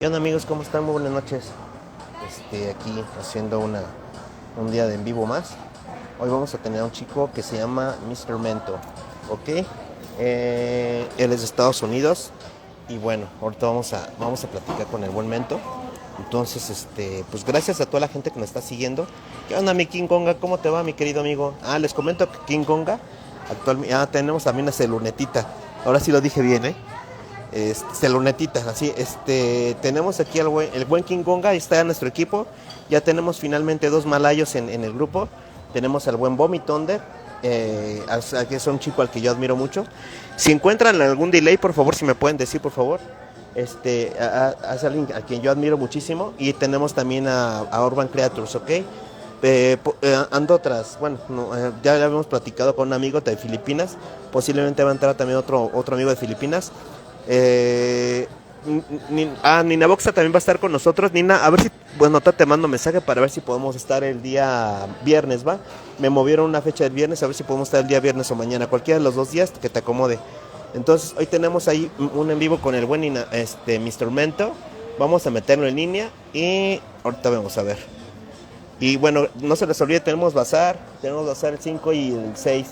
¿Qué onda amigos? ¿Cómo están? Muy buenas noches. Aquí haciendo un día de en vivo más. Hoy vamos a tener a un chico que se llama Mr. Mento, ¿ok? Él es de Estados Unidos y bueno, ahorita vamos a platicar con el buen Mento. Entonces, pues gracias a toda la gente que nos está siguiendo. ¿Qué onda mi King Konga? ¿Cómo te va mi querido amigo? Les comento que King Konga, actualmente, tenemos también a Celunetita. Ahora sí lo dije bien, ¿eh? Celunetita, así, tenemos aquí el buen King Gonga, está en nuestro equipo, ya tenemos finalmente dos malayos en el grupo, tenemos al buen Bommy Thunder, que es un chico al que yo admiro mucho. Si encuentran algún delay, por favor, si me pueden decir, por favor, es alguien a quien yo admiro muchísimo, y tenemos también a Urban Creators, ¿ok? Ando tras, bueno, no, ya habíamos platicado con un amigo de Filipinas, posiblemente va a entrar también otro amigo de Filipinas. Eh, Nina Boxa también va a estar con nosotros. Nina, a ver si, bueno, te mando mensaje para ver si podemos estar el día viernes, ¿va? Me movieron una fecha del viernes, a ver si podemos estar el día viernes o mañana, cualquiera de los dos días que te acomode. Entonces, hoy tenemos ahí un en vivo con el buen Nina, Mr. Mento. Vamos a meterlo en línea y ahorita vamos a ver. Y bueno, no se les olvide, tenemos bazar el 5 y el 6.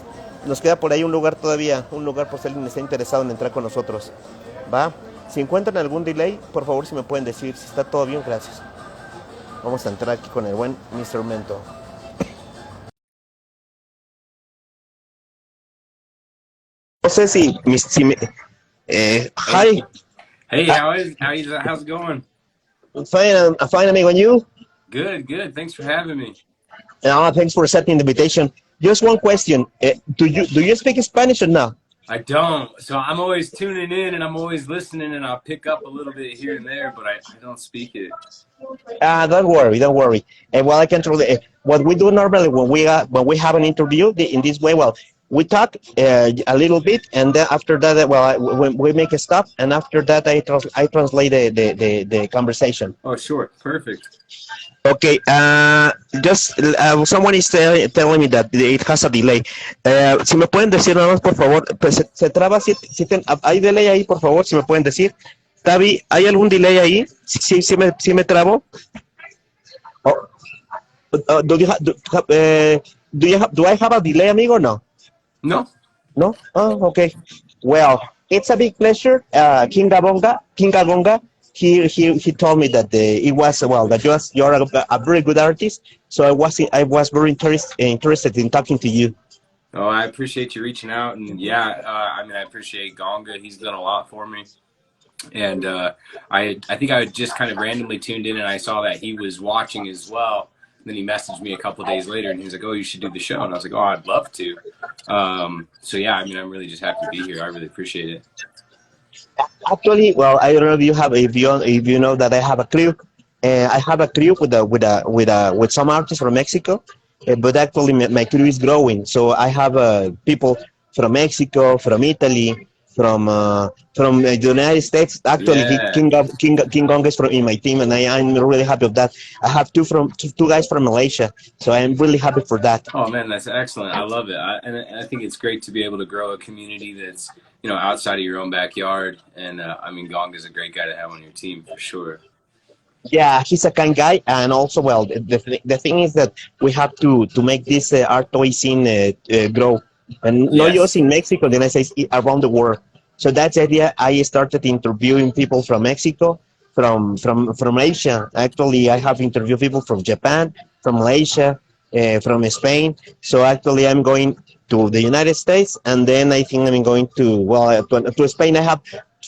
Nos queda por ahí un lugar todavía, un lugar por si alguien está interesado en entrar con nosotros. ¿Va? Si encuentran algún delay, por favor si me pueden decir. Si está todo bien, gracias. Vamos a entrar aquí con el buen Mr. Mento. No sé si me... Hey, Hi, hey, uh, how's it going? fine amigo, and you? Good, good. Thanks for having me. Thanks for accepting the invitation. Just one question. Do you speak Spanish or no? I don't, so I'm always tuning in and I'm always listening and I'll pick up a little bit here and there, but I don't speak it. Don't worry, don't worry. Well, I can tell you what we do normally when we have an interview in this way. Well, we talk a little bit, and then after that, we make a stop, and after that, I translate the conversation. Oh, sure, perfect. Okay. Just someone is telling me that it has a delay. Si me pueden decir nada más, por favor, pues se traba. ¿Hay delay ahí, por favor? Si me pueden decir. Tavi, ¿hay algún delay ahí? Sí me trabo. Oh, do I have a delay, amigo? No. No, No? Oh, okay. Well, it's a big pleasure. Kinga Gonga, he told me that it was, well, that you're a very good artist. So I was very interested in talking to you. oh, I appreciate you reaching out, and yeah, I mean, I appreciate Gonga. He's done a lot for me, and I think I just kind of randomly tuned in and I saw that he was watching as well. And then he messaged me a couple days later and he was like, "Oh, you should do the show," and I was like, "Oh, I'd love to." So yeah, I mean, I'm really just happy to be here. I really appreciate it. Actually, well, I don't know if you know that I have a crew. I have a crew with some artists from Mexico, but actually my crew is growing. So I have people from Mexico, from Italy, from the United States. Actually, Yeah. King Gong is from in my team, and I'm really happy of that. I have two guys from Malaysia, so I'm really happy for that. Oh man, that's excellent. I love it. And I think it's great to be able to grow a community that's, outside of your own backyard. And I mean, Gong is a great guy to have on your team for sure. Yeah, he's a kind guy, and also, well, the thing is that we have to make this art toy scene grow, and not just Yes. in Mexico, the United States, around the world. So that's the idea. I started interviewing people from Mexico, from Asia. Actually, I have interviewed people from Japan, from Malaysia, from Spain. So actually, I'm going to the United States, and then I think I'm going to Spain. I have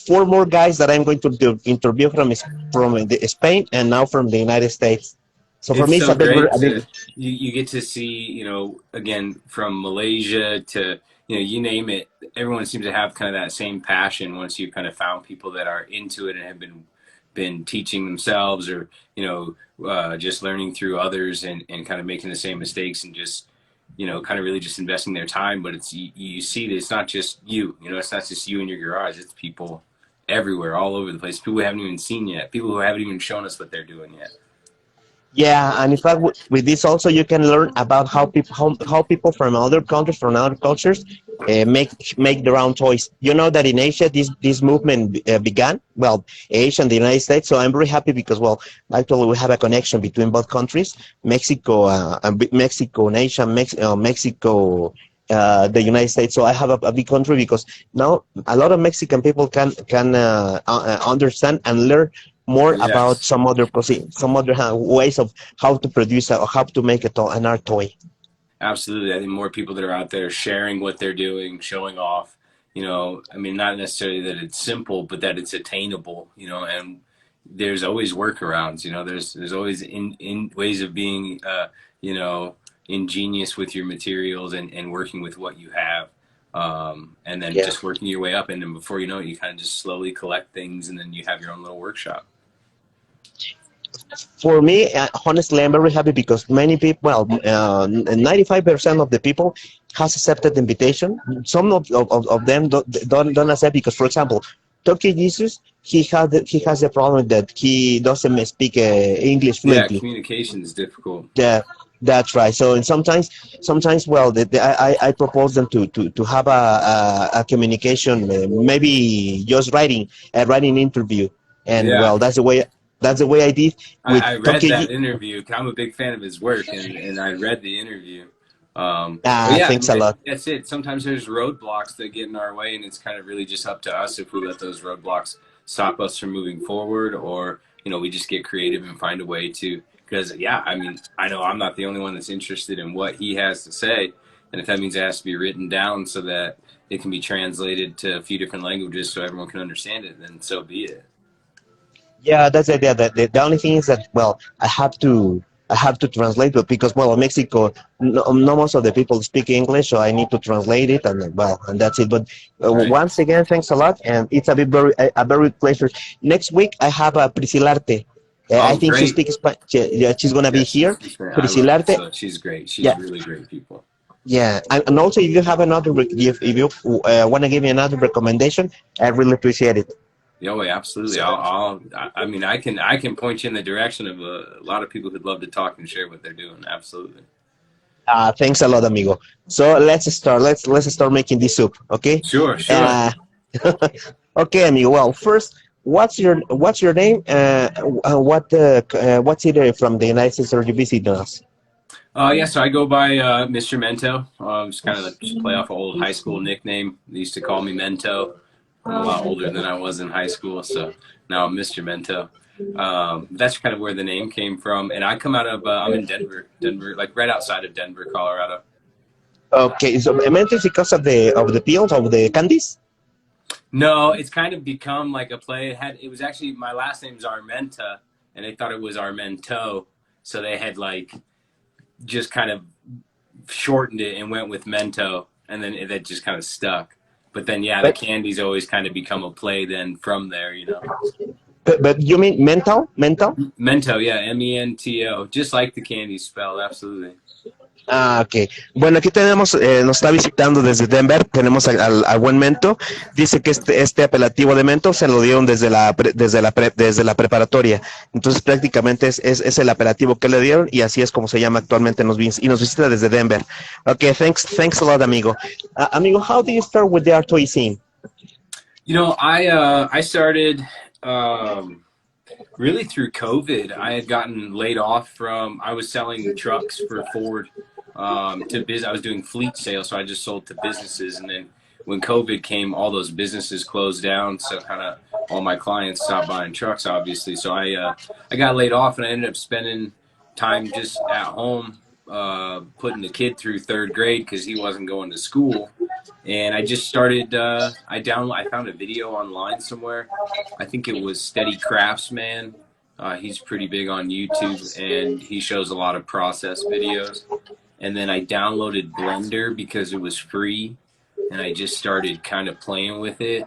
four more guys that I'm going to interview from Spain, and now from the United States. So for It's me, it's so great a big. to you get to see, again, from Malaysia to, you name it, everyone seems to have kind of that same passion once you've kind of found people that are into it and have been teaching themselves or, just learning through others and kind of making the same mistakes and just, kind of really just investing their time. But you see that it's not just you, it's not just you in your garage. It's people everywhere, all over the place. People we haven't even seen yet. People who haven't even shown us what they're doing yet. Yeah, and in fact, with this also you can learn about how people from other countries, from other cultures, make their own toys. You know that in Asia this movement began. Well, Asia and the United States. So I'm very happy because well, actually we have a connection between both countries, Mexico, Mexico and Asia, Mexico. The United States. So I have a big country because now a lot of Mexican people can understand and learn more about Yes. some other ways of how to produce or how to make an art toy. Absolutely. I think more people that are out there sharing what they're doing, showing off, I mean, not necessarily that it's simple, but that it's attainable, and there's always workarounds, there's always in ways of being, you know, ingenious with your materials and working with what you have. And then Yeah. just working your way up. And then before you know it, you kind of just slowly collect things and then you have your own little workshop. For me, honestly, I'm very happy because many people, well, 95% of the people has accepted the invitation. Some of them don't accept because, for example, Tokyo Jesus, he has the problem that he doesn't speak English Yeah, fluently. communication is difficult. Yeah, that's right. So and sometimes, well, I propose them to have a communication, maybe just writing interview, and Yeah. well, that's the way I did with I read Tokyo. that interview. I'm a big fan of his work, and I read the interview. But yeah, I Thanks mean, a lot. that's it. Sometimes there's roadblocks that get in our way, and it's kind of really just up to us if we let those roadblocks stop us from moving forward, or we just get creative and find a way to. Because yeah, I mean, I know I'm not the only one that's interested in what he has to say, and if that means it has to be written down so that it can be translated to a few different languages so everyone can understand it, then so be it. Yeah, that's the idea. The only thing is that well, I have to translate, but because well, in Mexico, no most of the people speak English, so I need to translate it, and well, and that's it. But Right? once again, thanks a lot, and it's a very pleasure. Next week I have a Priscilarte. I Oh, think she great. speaks Spanish. Yeah, she's gonna be Yeah, here. she's great. I love Priscilarte. Priscilla. She's great. She's Yeah, really great people. yeah, and also if you have another, if you want to give me another recommendation, I really appreciate it. Yeah, wait, absolutely. So, I mean, I can point you in the direction of a lot of people who'd love to talk and share what they're doing. Absolutely. thanks a lot, amigo. So let's start. Let's start making this soup, okay? Sure, sure. Uh, okay, amigo. Well, first, what's your name? What's it from the United States or you visit us? Yeah, so I go by Mr. Mento. It's kind of like just play off an old high school nickname. They used to call me Mento. I'm a lot older than I was in high school, so now I'm Mr. Mento. That's kind of where the name came from. And I come out of I'm in Denver, like right outside of Denver, Colorado. Okay, so I meant it's because of the peels of the candies. No, it's kind of become like a play. It was actually my last name's Armenta, and they thought it was Armento, so they had like just kind of shortened it and went with Mento, and then that just kind of stuck. But then yeah, the But candy's always kind of become a play then from there. but you mean mental? Mento, yeah, Mento, just like the candy spelled, absolutely. Ok. Bueno, aquí tenemos, nos está visitando desde Denver, tenemos al buen Mento. Dice que este apelativo de Mento se lo dieron desde la preparatoria. Entonces prácticamente es el apelativo que le dieron y así es como se llama actualmente y nos visita desde Denver. Ok, thanks a lot, amigo. Amigo, how do you start with the art toy scene? I started really through COVID. I had gotten laid off from I was selling trucks for Ford to biz. I was doing fleet sales, so I just sold to businesses. And then when COVID came, all those businesses closed down. So kind of all my clients stopped buying trucks, obviously. So I got laid off, and I ended up spending time just at home putting the kid through third grade because he wasn't going to school. And I just started. I found a video online somewhere. I think it was Steady Craftsman. He's pretty big on YouTube, and he shows a lot of process videos. And then I downloaded Blender because it was free, and I just started kind of playing with it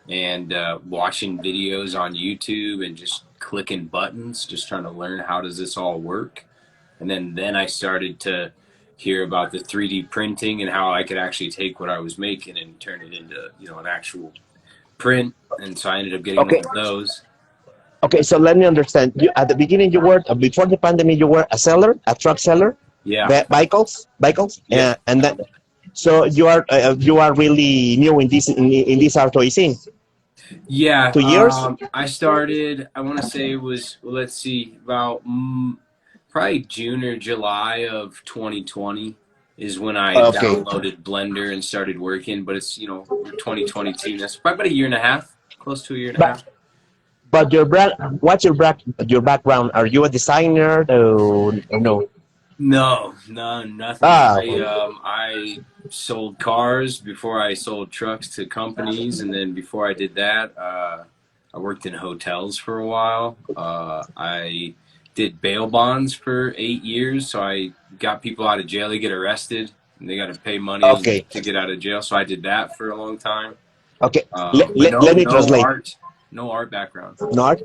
and watching videos on YouTube and just clicking buttons, just trying to learn how does this all work. And then I started to hear about the 3D printing and how I could actually take what I was making and turn it into an actual print. And so I ended up getting one Okay. of those. Okay, so let me understand. You, at the beginning, you were before the pandemic, you were a seller, a truck seller, Yeah. vehicles, Yep. and then so you are really new in this auto scene. Yeah. 2 years? I started. I want to say it was. Let's see, about probably June or July of 2020 is when I Okay, downloaded Blender and started working. But it's we're 2022. That's probably about a year and a half, close to a year and a but half. your brand, what's your background? Are you a designer? Or no? No, no, nothing. Ah, I sold cars before I sold trucks to companies, and then before I did that, I worked in hotels for a while. I did bail bonds for 8 years, so I got people out of jail. They get arrested, and they got to pay money okay, to get out of jail. So I did that for a long time. okay. But no, Let me translate. no art background. Not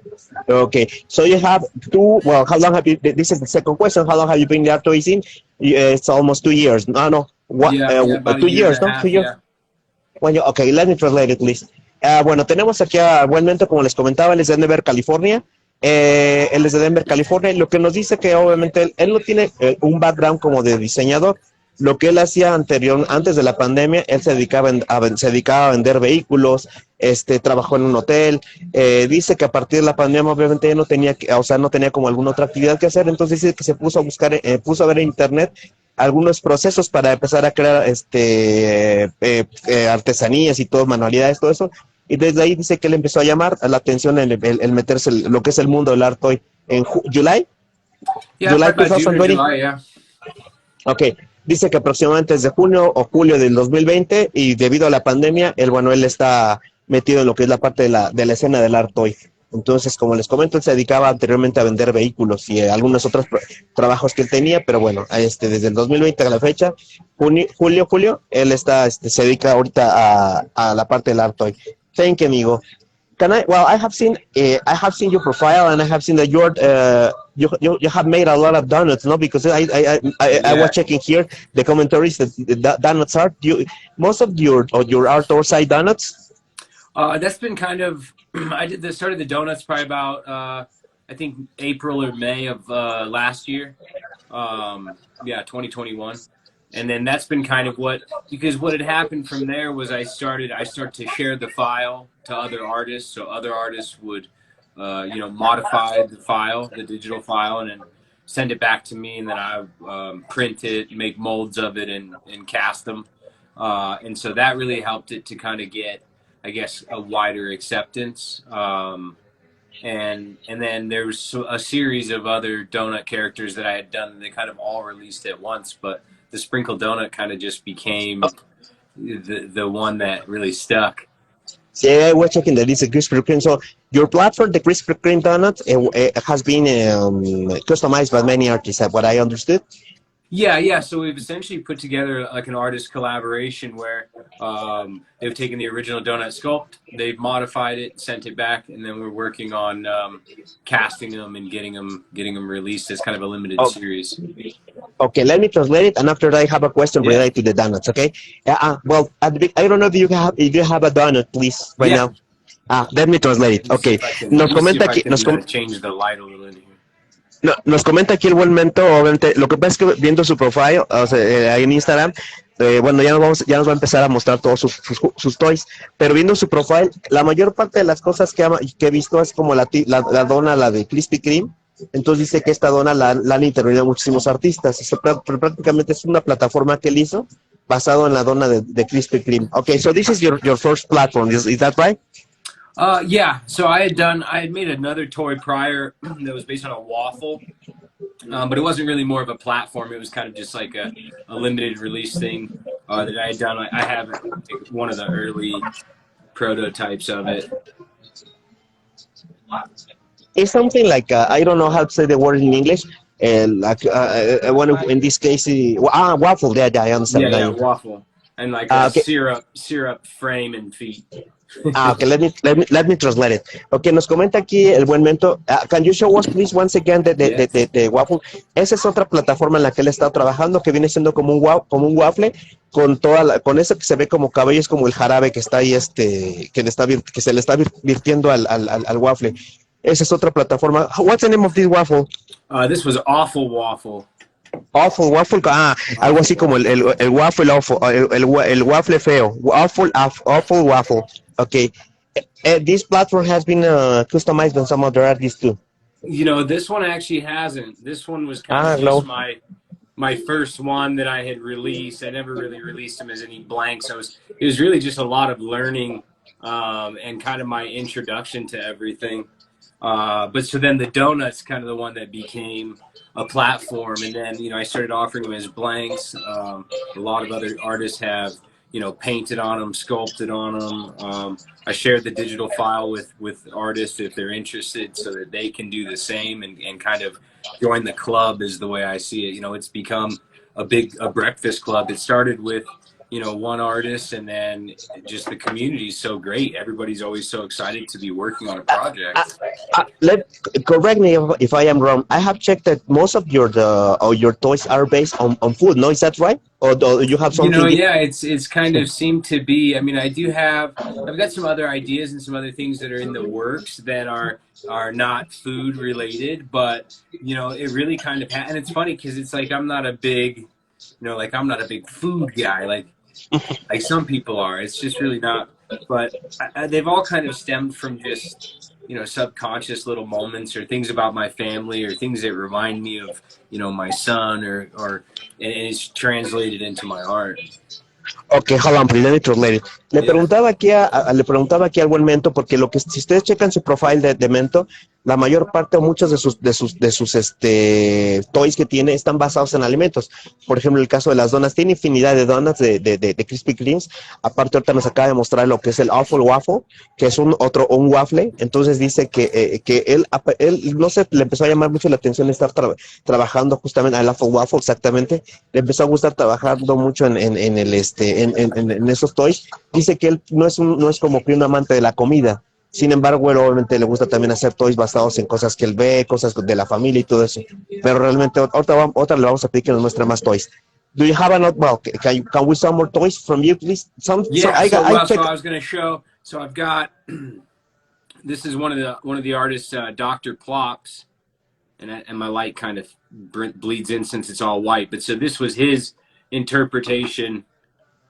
okay. So you have two. Well, how long have you? This is the second question. How long have you been there tourism? It's almost 2 years. No, no. What? Yeah, yeah, about a Two year and years? a No, 2 years. half. Yeah, Bueno, ok, let me translate it, please. Bueno, tenemos aquí a Buen Mento, como les comentaba, él es de Denver, California. Él es de Denver, California. Lo que nos dice que obviamente él no tiene un background como de diseñador. Lo que él hacía antes de la pandemia, él se dedicaba a vender vehículos, trabajó en un hotel. Dice que a partir de la pandemia, obviamente, no tenía, o sea, no tenía como alguna otra actividad que hacer. Entonces dice que se puso a buscar, puso a ver en internet algunos procesos para empezar a crear artesanías y todo, manualidades, todo eso. Y desde ahí dice que le empezó a llamar a la atención el meterse lo que es el mundo del arte hoy. En July, yeah, July probably about June or 2020. July. Yeah. Ok, dice que aproximadamente desde junio o julio del 2020 y debido a la pandemia, él está metido en lo que es la parte de la escena del art toy. Entonces, como les comento, él se dedicaba anteriormente a vender vehículos y algunos otros trabajos que él tenía, pero bueno, desde el 2020 a la fecha, julio, él se dedica ahorita a la parte del art toy. Thank you, amigo. Can I? Well, I have seen your profile, and I have seen that you have made a lot of donuts, no? Because I was Yeah. checking here the commentaries that the donuts are. Most of your art or side donuts. That's been kind of. Started the donuts probably about I think April or May of last year. Yeah, 2021, and then that's been kind of because what had happened from there was I started to share the file to other artists, so other artists would modify the digital file, and then send it back to me, and then I print it, make molds of it, and cast them, and so that really helped it to kind of get, I guess, a wider acceptance. And then there was a series of other donut characters that I had done, and they kind of all released at once. But the sprinkle donut kind of just became the one that really stuck. Yeah, we're checking that it's a Krispy Kreme. So your platform, the Krispy Kreme donut, has been customized by many artists. What I understood. Yeah, yeah. So we've essentially put together like an artist collaboration where they've taken the original donut sculpt, they've modified it, sent it back, and then we're working on casting them and getting them released as kind of a limited Oh, series. okay, let me translate it, and after that, I have a question Yeah, related to the donuts. Okay. Well, I don't know if you have a donut, please, right yeah. now. Let me translate it. Okay. Let Nos me see comenta if I aquí, can change the light a little in here. no, nos comenta aquí el buen Mento, obviamente, lo que pasa es que viendo su profile, o sea, ahí en Instagram, bueno, ya nos va a empezar a mostrar todos sus toys, pero viendo su profile, la mayor parte de las cosas que he visto es como la dona, la de Krispy Kreme. Entonces dice que esta dona la han intervenido muchísimos artistas. Prácticamente es una plataforma que él hizo basado en la dona de Krispy Kreme. Okay, so this is your first platform, is that right? Yeah. So I had made another toy prior that was based on a waffle, but it wasn't really more of a platform. It was kind of just like a limited release thing that I had done. I have like one of the early prototypes of it. It's something like, I don't know how to say the word in English. One in this case, waffle. Yeah, I understand. Yeah, yeah, waffle, and like a Okay. syrup frame and feet. Okay, let me translate it. Okay, nos comenta aquí el buen Mento. Can you show us please once again Yes. the waffle? Esa es otra plataforma en la que él está trabajando, que viene siendo como un waffle con con eso que se ve como cabello, es como el jarabe que está ahí, que se le está virtiendo al waffle. Esa es otra plataforma. What's the name of this waffle? This was Awful Waffle. Awful Waffle, algo así como el waffle awful, el waffle feo, awful waffle. Okay, this platform has been customized on some other artists too. You know, this one actually hasn't. This one was kind of No. just my first one that I had released. I never really released them as any blank, so it was really just a lot of learning and kind of my introduction to everything. But so then the donut's kind of the one that became a platform, and then, you know, I started offering them as blanks. A lot of other artists have, you know, painted on them, sculpted on them. I shared the digital file with artists if they're interested, so that they can do the same and kind of join the club, is the way I see it. You know, it's become a breakfast club. It started with, you know, one artist, and then just the community is so great. Everybody's always so excited to be working on a project. Correct me if I am wrong. I have checked that most of your toys are based on food. No, is that right? Or you have something? You know, yeah, it's kind of seemed to be. I mean, I've got some other ideas and some other things that are in the works that are not food related, but, you know, it really kind of, and it's funny because it's like I'm not a big food guy like some people are. It's just really not. But they've all kind of stemmed from just, you know, subconscious little moments or things about my family or things that remind me of, you know, my son and it's translated into my art. Ok, hold on, please, let me translate it. Le preguntaba aquí al buen Mento, porque si ustedes checan su profile de Mento, la mayor parte o muchos de sus toys que tiene están basados en alimentos. Por ejemplo, el caso de las donas, tiene infinidad de donuts de Krispy Kremes. Aparte, ahorita nos acaba de mostrar lo que es el Awful Waffle, que es un waffle. Entonces dice que él, no sé, le empezó a llamar mucho la atención estar trabajando justamente al Awful Waffle, exactamente. Le empezó a gustar trabajando mucho en esos toys. Dice que él no es como que un amante de la comida. Sin embargo, él obviamente le gusta también hacer toys basados en cosas que él ve, cosas de la familia y todo eso. Pero realmente, otra le vamos a pedir que nos muestre más toys. Do you have can we some more toys from you, please? So I was going to show. So I've got, this is one of the artists, Dr. Plops, and my light kind of bleeds in since it's all white. But so this was his interpretation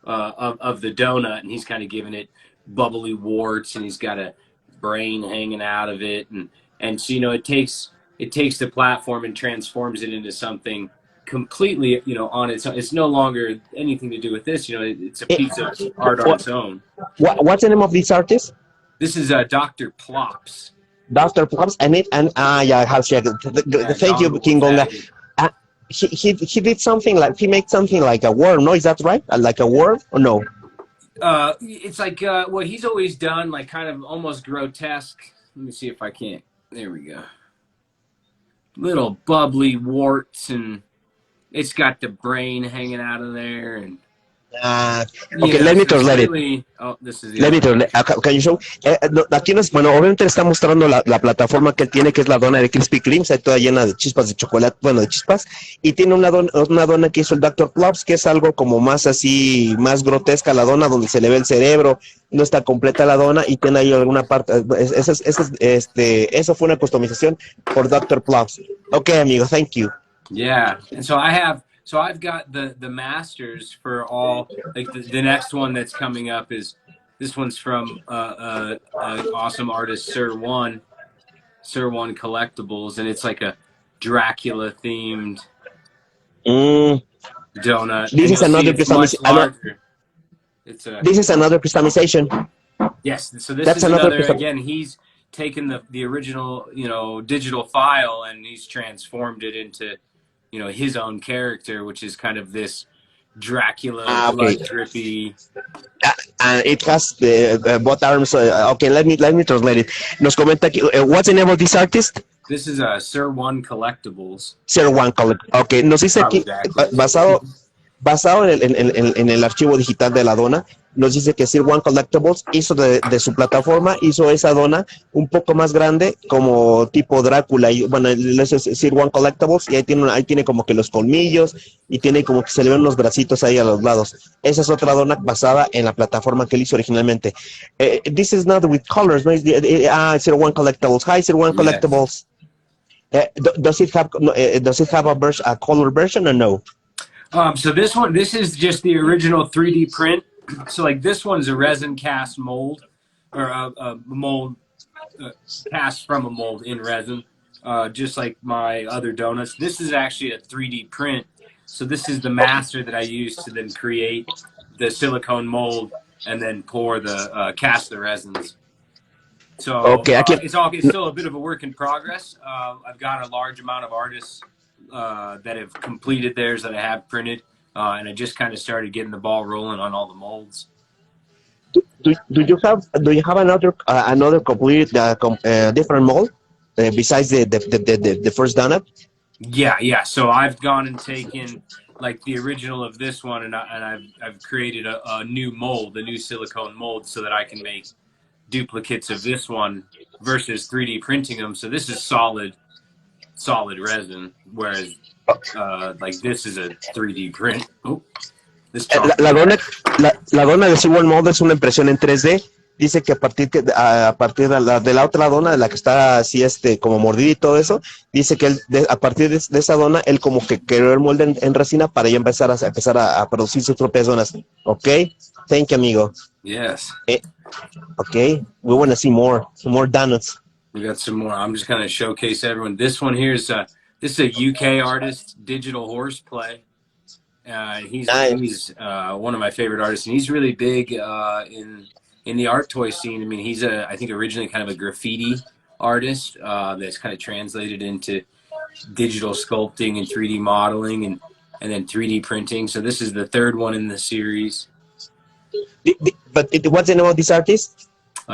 of the donut, and he's kind of giving it bubbly warts, and he's got a brain hanging out of it, and so, you know, it takes the platform and transforms it into something completely, you know, on its own. It's no longer anything to do with this, you know, it's a piece of art on its own. What's the name of this artist? This is Dr. Plops. Dr. Plops, yeah, I have checked. Thank you, King Gonga. He did something like, he made something like a worm, no? Is that right? Like a worm, or no? It's like what he's always done, like kind of almost grotesque. Let me see if I can't. There we go. Little bubbly warts, and it's got the brain hanging out of there, and okay, let me translate it. Oh, this is Let me translate. Can you show? Aquí bueno, obviamente le está mostrando la plataforma que él tiene, que es la dona de Krispy Kreme, está toda llena de chispas de chocolate, bueno, de chispas, y tiene una dona que hizo el Dr. Plops, que es algo como más así, más grotesca la dona, donde se le ve el cerebro, no está completa la dona, y tiene ahí alguna parte, eso fue una customización por Dr. Plops. Okay, amigo, thank you. Yeah, and so I've got the masters for all, like the next one that's coming up is, this one's from an awesome artist, Sir One Collectibles, and it's like a Dracula themed donut. This is another customization. This is another customization. Yes, so this is another again, he's taken the original, you know, digital file, and he's transformed it into, you know, his own character, which is kind of this Dracula, blood drippy. And it has both arms. Okay, let me translate it. Nos comenta aquí, what's the name of this artist? This is Sir One Collectibles. Sir One Collectibles. Okay, nos dice aquí, basado en el archivo digital de la dona, nos dice que Sir One Collectibles hizo de su plataforma, hizo esa dona un poco más grande, como tipo Drácula, y bueno, ese es Sir One Collectibles, y ahí tiene como que los colmillos, y tiene como que se le ven los bracitos ahí a los lados. Esa es otra dona basada en la plataforma que él hizo originalmente. This is not with colors, no? Sir One Collectibles. Hi, Sir One Yes. Collectibles. Does it have a color version or no? So this is just the original 3D print. So like this one's a resin cast mold, or a mold cast from a mold in resin, just like my other donuts. This is actually a 3D print. So this is the master that I use to then create the silicone mold and then pour the cast the resins. So Okay, it's still a bit of a work in progress. I've got a large amount of artists that have completed theirs that I have printed, and I just kind of started getting the ball rolling on all the molds. do you have another complete different mold besides the first donut? Yeah. So I've gone and taken like the original of this one, and I've created a new mold, a new silicone mold, so that I can make duplicates of this one versus 3D printing them. So this is solid resin, whereas like this is a 3D print. Oh, this la dona de Sewell Mold es una impresión en 3D. Dice que a partir de la otra dona, de la que está así como mordida y todo eso, dice que a partir de esa dona, él como que creó el molde en resina para ya empezar a producir sus propias donas. Ok, thank you, amigo. Yes. Okay, we want to see more donuts. We got some more. I'm just going to showcase everyone. This one here is this is a UK artist, Digital Horseplay. He's one of my favorite artists, and he's really big in the art toy scene. I mean, he's I think originally kind of a graffiti artist that's kind of translated into digital sculpting and 3D modeling and then 3D printing. So this is the third one in the series. But what's the name of this artist?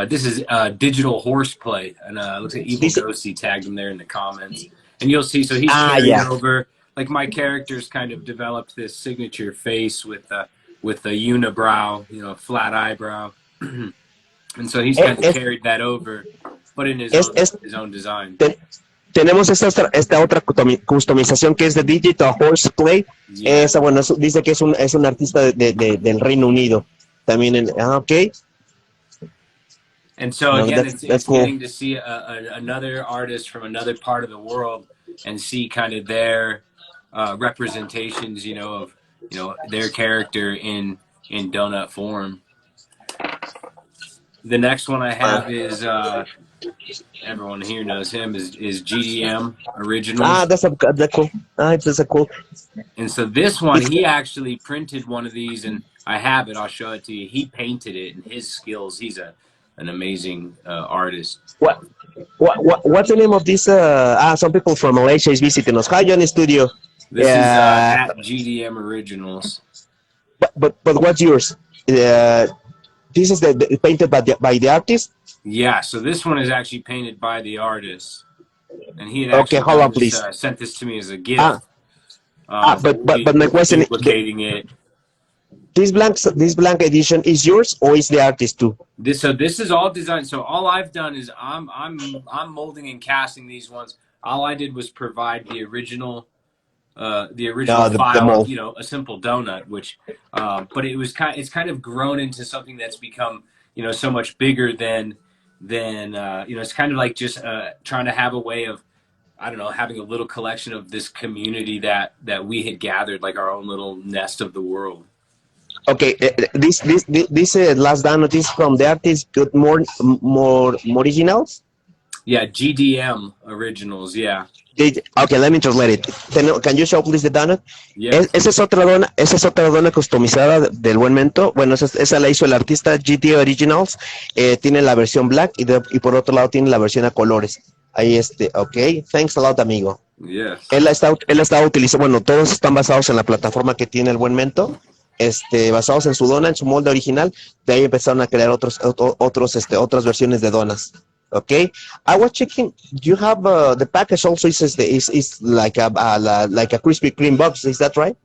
This is Digital Horseplay, and looks like Evil Ghosty tagged him there in the comments. And you'll see, so he's carried over, like my character's kind of developed this signature face with the unibrow, flat eyebrow. And so he's kind of carried that over, but in his own design. Tenemos esta otra customización que es de Digital Horseplay. Yeah. Esa, bueno, dice que es un artista del Reino Unido. También okay. And so again, it's cool. Getting to see another artist from another part of the world and see kind of their representations, of their character in donut form. The next one I have is everyone here knows him is GDM Originals. That's cool. That's cool. And so this one, he actually printed one of these, and I have it. I'll show it to you. He painted it, and his skills. He's an amazing artist. What's the name of this? Some people from Malaysia is visiting us. Hi, Johnny Studio. This is at GDM Originals. But what's yours? This is painted by the artist. Yeah. So this one is actually painted by the artist, and he had actually sent this to me as a gift. But my question is, duplicating it. This blank edition is yours or is the artist too? This is all designed. So all I've done is I'm molding and casting these ones. All I did was provide the original file, a simple donut, which but it's kind of grown into something that's become so much bigger than it's kind of like just trying to have a way of, I don't know, having a little collection of this community that we had gathered, like our own little nest of the world. Okay, this last donut is from the artist. Good, more originals. Yeah, GDM Originals. Yeah. Okay, let me translate it. Can you show please the donut? Yeah. Esa es otra dona customizada del buen Mento. Bueno, esa la hizo el artista GDM Originals. Tiene la versión black y por otro lado tiene la versión a colores. Ahí okay. Thanks a lot, amigo. Yes. Él está utilizando, bueno, todos están basados en la plataforma que tiene el buen Mento. Basados en su dona, en su molde original. De ahí empezaron a crear otras versiones de donas. Okay, I was checking. You have the package also is like a Krispy Kreme box. Is that right?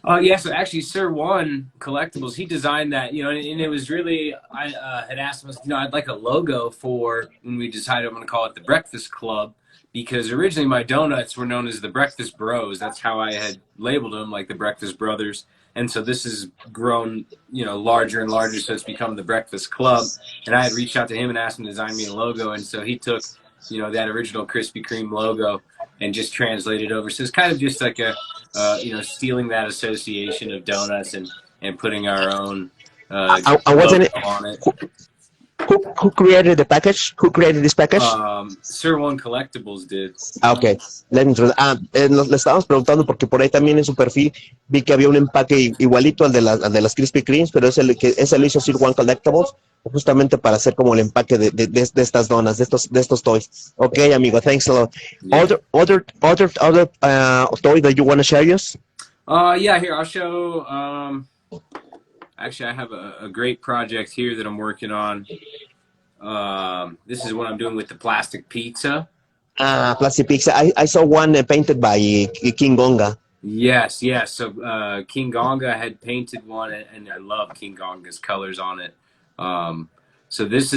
Yeah, so actually, Sir One Collectibles, he designed that, and it was really, I had asked him, I'd like a logo for when we decided I'm going to call it the Breakfast Club, because originally my donuts were known as the Breakfast Bros. That's how I had labeled them, like the Breakfast Brothers. And so this has grown, larger and larger, so it's become the Breakfast Club. And I had reached out to him and asked him to design me a logo, and so he took, that original Krispy Kreme logo and just translated over. So it's kind of just like stealing that association of donuts and putting our own And what's in logo it? on it. Who created the package? Who created this package? Sir One Collectibles did. Ok. Le estábamos preguntando porque por ahí también en su perfil vi que había un empaque igualito al de las Krispy Kremes, pero ese lo hizo Sir One Collectibles justamente para hacer como el empaque de estas donas, de estos toys. Ok, amigo, thanks a lot. Yeah. Other toy that you want to share us? Yeah, here, I'll show. Actually, I have a great project here that I'm working on. This is what I'm doing with the plastic pizza. Plastic pizza. I saw one painted by King Gonga. Yes. So King Gonga had painted one, and I love King Gonga's colors on it. So this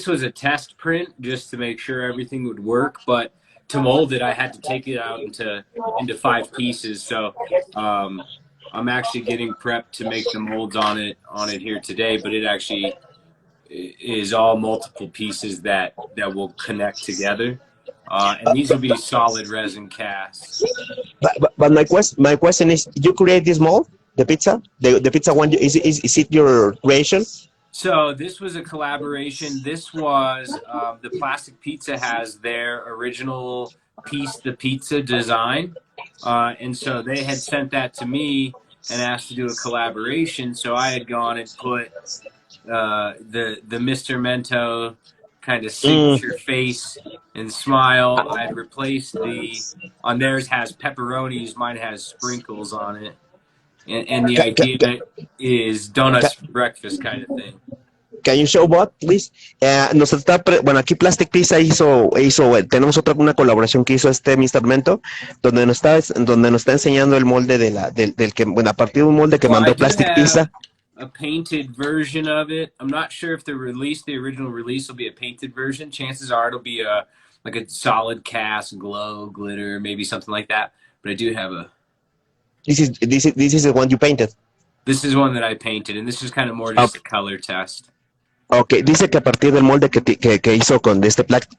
was a test print just to make sure everything would work. But to mold it, I had to take it out into 5 pieces. So I'm actually getting prepped to make the molds on it here today. But it actually is all multiple pieces that will connect together. And these will be solid resin casts. But my question is, you create this mold, the pizza, the pizza one, is it your creation? So this was a collaboration. This was the Plastic Pizza has their original piece, the pizza design, and so they had sent that to me and asked to do a collaboration. So I had gone and put the Mr. Mento kind of signature face and smile. I'd replaced on theirs has pepperonis, mine has sprinkles on it. And the idea is donuts for breakfast kind of thing. Can you show what, please? Bueno, aquí Plastic Pizza tenemos una colaboración que hizo Mr. Mento, donde nos está enseñando el molde del que, bueno, a partir de un molde que mandó Plastic Pizza. A painted version of it. I'm not sure if the original release will be a painted version. Chances are it'll be like a solid cast, glow, glitter, maybe something like that. But I do have a. This is the one you painted. This is one that I painted, and this is kind of more just a color test. Ok, dice que a partir del molde que hizo con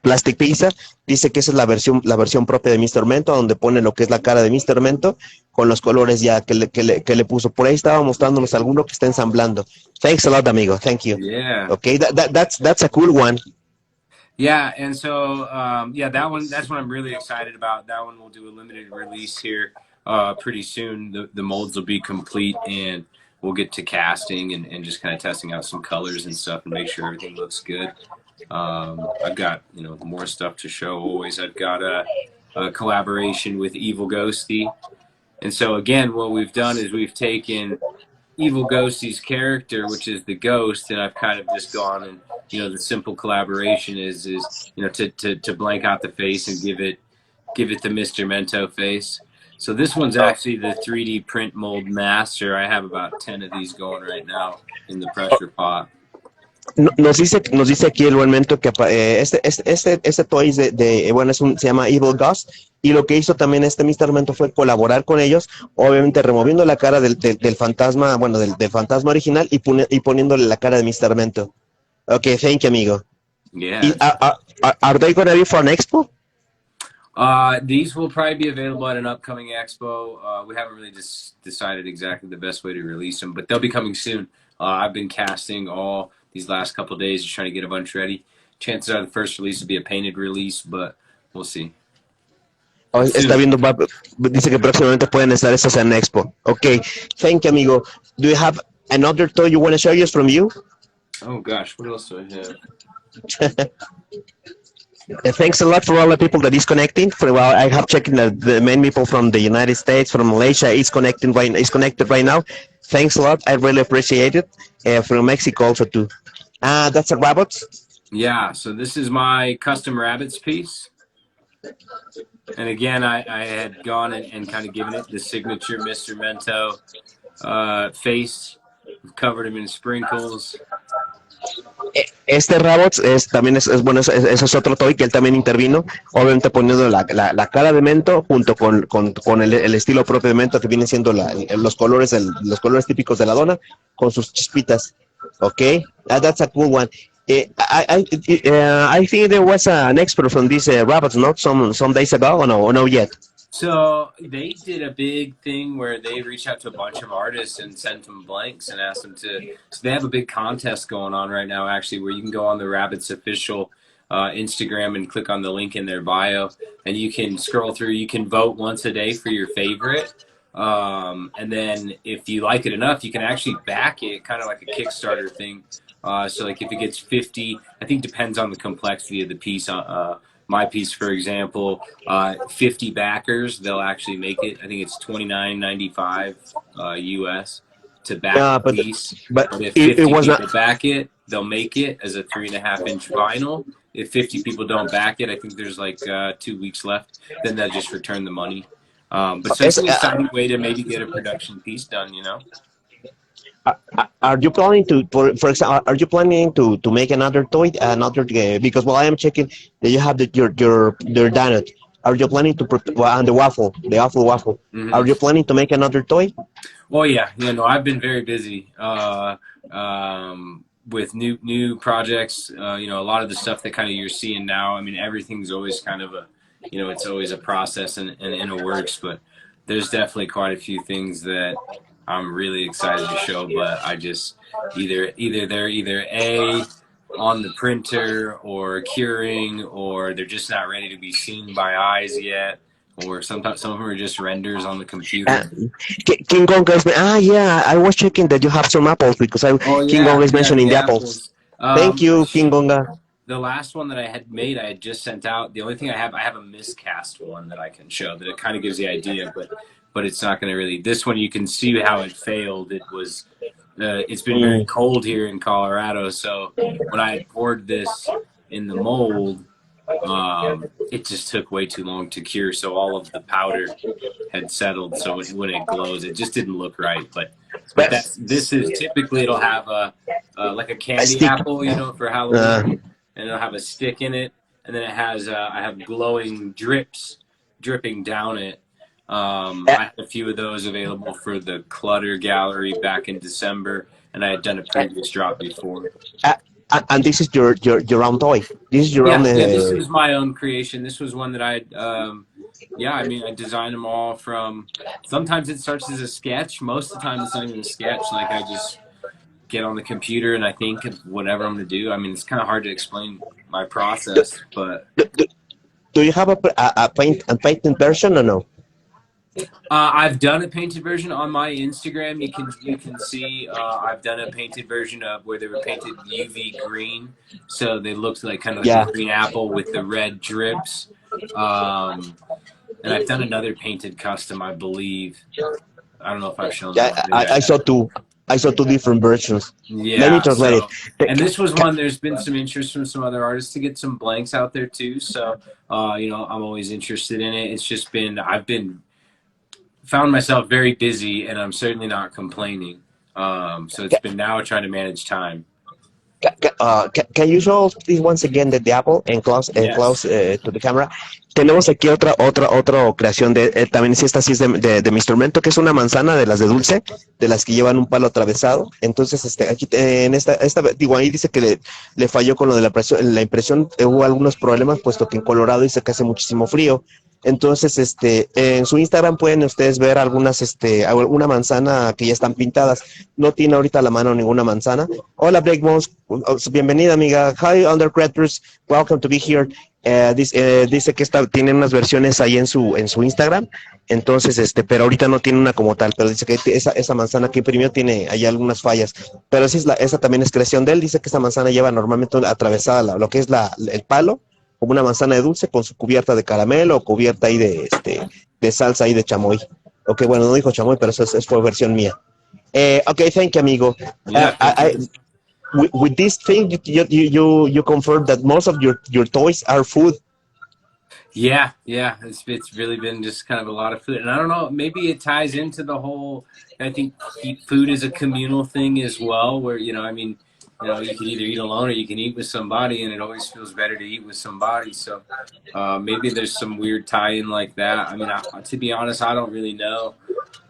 Plastic Pizza, dice que esa es la versión propia de Mr. Mento, donde pone lo que es la cara de Mr. Mento, con los colores ya que le puso. Por ahí estaba mostrándonos alguno que está ensamblando. Thanks a lot, amigo. Thank you. Yeah. Okay, that's a cool one. Yeah, and so, that's what I'm really excited about. That one will do a limited release here pretty soon. The molds will be complete, and we'll get to casting and just kind of testing out some colors and stuff and make sure everything looks good. I've got, more stuff to show always. I've got a collaboration with Evil Ghosty. And so again, what we've done is we've taken Evil Ghosty's character, which is the ghost, and I've kind of just gone and, the simple collaboration is to blank out the face and give it the Mr. Mento face. So this one's actually the 3D print mold master. I have about 10 of these going right now in the pressure pot. Nos dice aquí el buen Mento que este toy se llama Evil Ghost, y lo que hizo también Mr. Mento fue colaborar con ellos, obviamente removiendo la cara del fantasma, bueno, del fantasma original y poniéndole la cara de Mr. Mento. Okay, thank you, amigo. Yeah. Are they going to be for an expo? These will probably be available at an upcoming expo. We haven't really decided exactly the best way to release them, but they'll be coming soon. I've been casting all these last couple of days, just trying to get a bunch ready. Chances are the first release will be a painted release, but we'll see. Está viendo, dice que próximamente pueden estar estos en expo. Okay, thank you, amigo. Do you have another toy you want to show us from you? Oh gosh, what else do I have? Thanks a lot for all the people that is connecting. I have checked the main people from the United States, from Malaysia is connected right now. Thanks a lot. I really appreciate it. From Mexico also too. That's a rabbit. Yeah. So this is my custom rabbits piece. And again, I had gone and kind of given it the signature Mr. Mento face, covered him in sprinkles. Este Rabots también bueno, eso es otro toy que él también intervino, obviamente poniendo la cara de Mento junto con el estilo propio de Mento que viene siendo los colores típicos de la dona con sus chispitas. Ok, that's a cool one. I think there was an expert from these Rabots, not some days ago, or no yet. So they did a big thing where they reached out to a bunch of artists and sent them blanks and asked them to. So they have a big contest going on right now, actually, where you can go on the Rabbits official Instagram and click on the link in their bio, and you can scroll through. You can vote once a day for your favorite, and then if you like it enough, you can actually back it, kind of like a Kickstarter thing. So like if it gets 50, I think depends on the complexity of the piece. My piece, for example, 50 backers, they'll actually make it. I think it's $29.95 US to back the piece. But if 50 it was people not. back it, they'll make it as a 3.5-inch vinyl. If 50 people don't back it, I think there's like 2 weeks left. Then they'll just return the money. But so it's an exciting way to maybe get a production piece done, you know. Are you planning to, for example, are you planning to make another toy, another because I am checking that you have your donut. Are you planning to and the waffle, the waffle? Mm-hmm. Are you planning to make another toy? Oh yeah, no, I've been very busy with new projects. A lot of the stuff that kind of you're seeing now. I mean, everything's always kind of it's always a process and in a works, but there's definitely quite a few things that I'm really excited to show, but I just either they're A, on the printer or curing, or they're just not ready to be seen by eyes yet, or sometimes some of them are just renders on the computer. King Kong is, yeah, I was checking that you have some apples because King Kong is mentioning the apples. Thank you, King Konga. The last one that I had made, I had just sent out. The only thing I have a miscast one that I can show that it kind of gives the idea, but it's not going to really. This one you can see how it failed. It was. It's been very cold here in Colorado, so when I had poured this in the mold, it just took way too long to cure. So all of the powder had settled. So when it glows, it just didn't look right. But this is typically it'll have like a candy apple, for Halloween, and it'll have a stick in it, and then it has I have glowing drips dripping down it. I had a few of those available for the Clutter Gallery back in December, and I had done a previous drop before. And this is your own toy. This is your own. Yeah, this is my own creation. This was one that I designed them all from. Sometimes it starts as a sketch. Most of the time, it's not even a sketch. Like I just get on the computer and I think of whatever I'm going to do. I mean, it's kind of hard to explain my process, but. Do you have a painted version or no? I've done a painted version on my Instagram. You can see I've done a painted version of where they were painted UV green, so they looked like kind of like a green apple with the red drips. And I've done another painted custom, I believe. I don't know if I've shown that. I saw two. I saw two different versions. Yeah. Let me translate it. And this was one. There's been some interest from some other artists to get some blanks out there too. So I'm always interested in it. It's just been found myself very busy, and I'm certainly not complaining. So it's been now trying to manage time. Can you show this once again the apple and close to the camera? Tenemos aquí otra creación de también esta sí es de Mr. Mento, que es una manzana de las de dulce, de las que llevan un palo atravesado. Entonces aquí en esta digo, ahí dice que le falló con lo de la impresión, hubo algunos problemas puesto que en Colorado dice que hace muchísimo frío. Entonces, en su Instagram pueden ustedes ver una manzana que ya están pintadas. No tiene ahorita a la mano ninguna manzana. Hola, Blake Bones. Bienvenida, amiga. Hi, Under Creators. Welcome to be here. Dice que tiene unas versiones ahí en su Instagram. Entonces, pero ahorita no tiene una como tal. Pero dice que esa manzana que imprimió tiene ahí algunas fallas. Pero esa también es creación de él. Dice que esa manzana lleva normalmente atravesada lo que es el palo, como una manzana de dulce con su cubierta de caramelo o cubierta ahí de salsa ahí de chamoy. Ok, bueno, no dijo chamoy, pero eso fue versión mía. Okay, thank you, amigo. With this thing, you confirm that most of your toys are food. Yeah, it's really been just kind of a lot of food, and I don't know, maybe it ties into the whole. I think food is a communal thing as well, where I mean, you can either eat alone or you can eat with somebody, and it always feels better to eat with somebody. So maybe there's some weird tie-in like that. I mean, to be honest, I don't really know,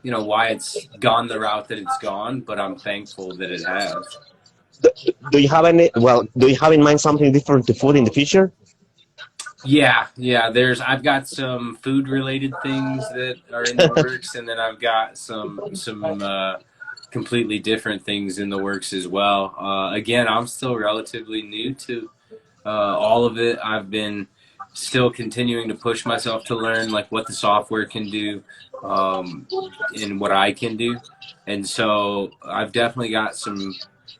why it's gone the route that it's gone, but I'm thankful that it has. Do you have any? Well, do you have in mind something different to food in the future? Yeah. I've got some food related things that are in the works, and then I've got some completely different things in the works as well. Again, I'm still relatively new to all of it. I've been still continuing to push myself to learn like what the software can do, um, and what I can do, and so I've definitely got some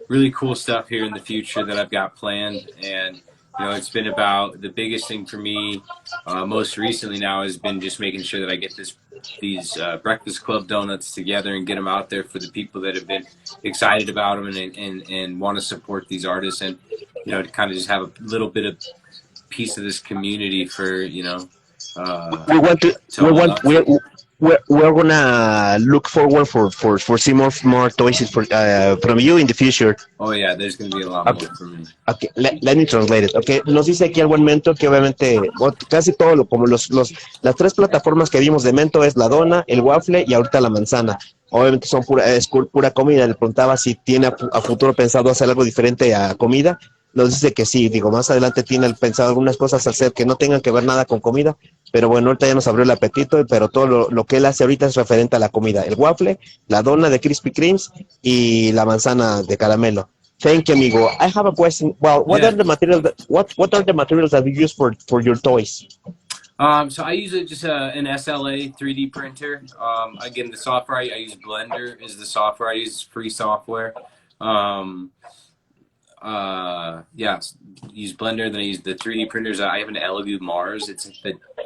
really cool stuff here in the future that I've got planned. And it's been about the biggest thing for me most recently now has been just making sure that I get these Breakfast Club donuts together and get them out there for the people that have been excited about them and want to support these artists, and to kind of just have a little bit of piece of this community for uh, We want to. to We hold want. on to. We're gonna look forward for see more toys from you in the future. Oh yeah, there's going to be a lot more Okay. for me. Okay, let me translate it. Okay, nos dice aquí el buen Mento que obviamente casi todo como las tres plataformas que vimos de Mento es la dona, el waffle y ahorita la manzana. Obviamente son pura comida. Le preguntaba si tiene a futuro pensado hacer algo diferente a comida. Nos dice que sí, digo, más adelante tiene pensado algunas cosas hacer que no tengan que ver nada con comida, pero bueno, ahorita ya nos abrió el apetito, pero todo lo que él hace ahorita es referente a la comida, el waffle, la dona de Krispy Kremes y la manzana de caramelo. Thank you, amigo. I have a question. Well, Yeah. what are the materials that you use for your toys? So I use just an SLA 3D printer. Again, the software I use Blender is the software I use, free software. Um, yeah, use Blender. Then I use the 3D printers. I have an Elegoo Mars. It's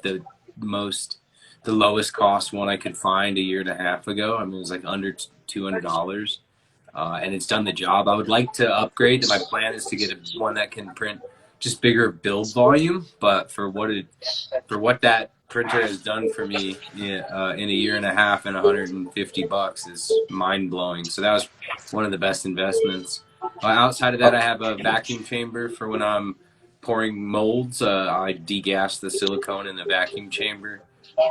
the most the lowest cost one I could find a year and a half ago. I mean, it was like under $200, and it's done the job. I would like to upgrade. My plan is to get one that can print just bigger build volume, but for what that printer has done for me, yeah, in a year and a half and $150 is mind blowing. So that was one of the best investments. Outside of that, I have a vacuum chamber for when I'm pouring molds. I degas the silicone in the vacuum chamber.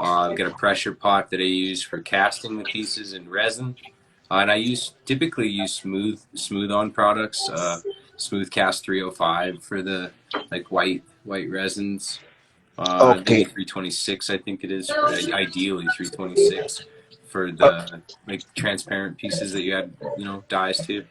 I've got a pressure pot that I use for casting the pieces in resin. And I typically use smooth on products, smooth cast 305 for the like white resins. Maybe Okay. 326, I think it is. Ideally 326 for the like transparent pieces that you add, dyes to.